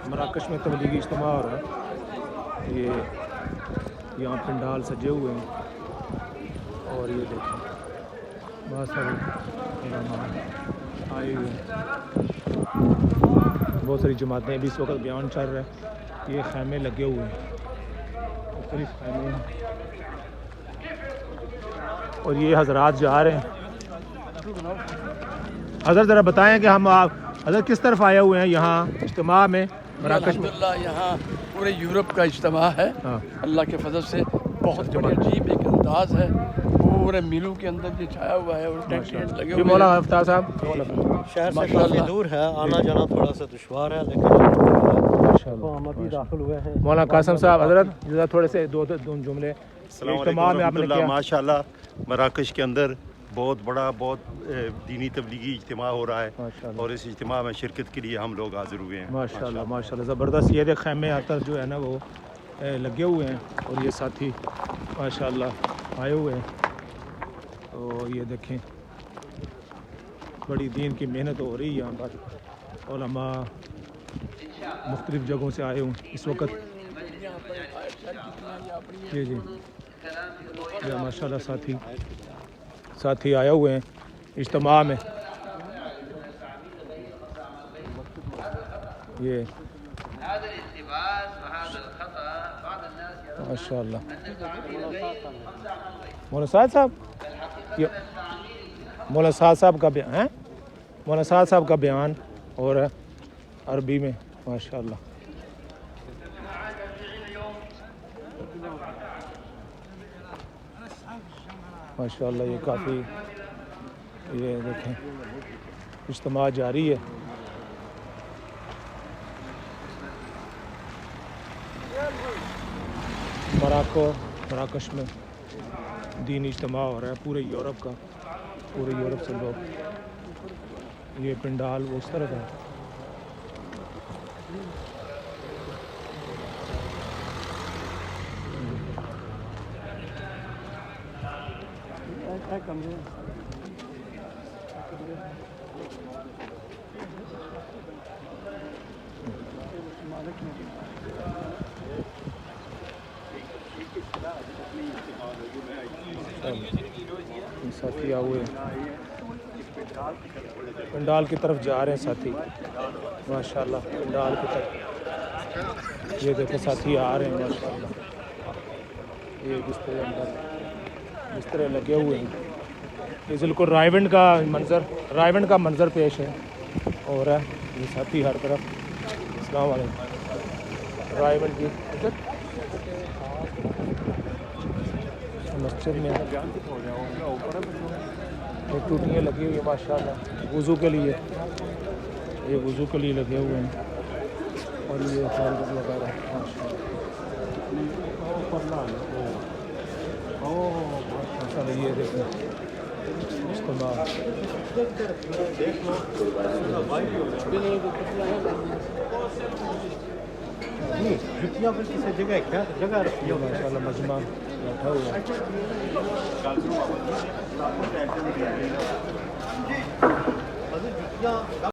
مراکش میں تبلیغی اجتماع ہو رہا ہے. یہ یہاں پنڈال سجے ہوئے ہیں اور یہ دیکھیں بہت سارے علماء آئے ہوئے ہیں. بہت ساری جماعتیں بھی اس وقت بیان چل رہا ہے. یہ خیمے لگے ہوئے ہیں, مختلف خیمے ہیں, اور یہ حضرات جا رہے ہیں. حضرت ذرا بتائیں کہ ہم حضرت کس طرف آئے ہوئے ہیں یہاں اجتماع میں مراکش میں؟ الحمدللہ یہاں پورے یورپ کا اجتماع ہے. ہاں اللہ کے فضل سے بہت بڑی عجیب ایک انداز ہے. پورے میلوں کے اندر یہ چھایا ہوا ہے اور ٹینٹ لگے یہ ہوئے مولانا ہیں. افتاح صاحب شہر سے ماشاء کافی اللہ. دور ہے, آنا جانا تھوڑا سا دشوار ہے, لیکن ہم ابھی داخل ہوئے ہیں. مولانا قاسم صاحب حضرت ذرا تھوڑے سے دو جملے السلام اجتماع علیکم میں آپ نے ورحمۃ اللہ. کیا؟ ماشاء اللہ مراکش کے اندر بہت بڑا بہت دینی تبلیغی اجتماع ہو رہا ہے ماشاءاللہ. اور اس اجتماع میں شرکت کے لیے ہم لوگ حاضر ہوئے ہیں. ماشاءاللہ ماشاءاللہ زبردست. یہ دیکھ خیمے آتر جو ہے نا وہ لگے ہوئے ہیں اور یہ ساتھی ماشاءاللہ آئے ہوئے ہیں. تو یہ دیکھیں بڑی دین کی محنت ہو رہی ہے یہاں پر. علماء مختلف جگہوں سے آئے ہوئے اس وقت. جی جی یہ ماشاءاللہ ساتھی آئے ہوئے ہیں اجتماع میں. یہ ماشاء اللہ مولانا سعد صاحب, یہ مولانا سعد صاحب کا بیان ہے, مولانا سعد صاحب کا بیان اور عربی میں ماشاء اللہ. ماشاء اللہ یہ کافی یہ دیکھیں اجتماع جاری ہے. مراکش میں دینی اجتماع ہو رہا ہے پورے یورپ کا. پورے یورپ سے لوگ, یہ پنڈال وہ اس طرح کا ہے. ساتھی آئے ہوئے پنڈال کی طرف جا رہے ہیں ساتھی ماشاءاللہ. پنڈال کی طرف یہ دیکھیں ساتھی آ رہے ہیں ماشاءاللہ. یہ بسترے لگے ہوئے ہیں. یہ بالکل رائیونڈ کا منظر پیش ہے ہو رہا ہے. یہ ساتھی ہر طرف. السلام علیکم. رائیونڈ کی مسجد میں ٹوٹیاں لگی ہوئی ہیں ماشاءاللہ وضو کے لیے. یہ وضو کے لیے لگے ہوئے ہیں اور یہ خالد وغیرہ ماشاءاللہ. یہ دیکھیں اجتماع ماشاءاللہ مجمع بیٹھا ہوا ہے.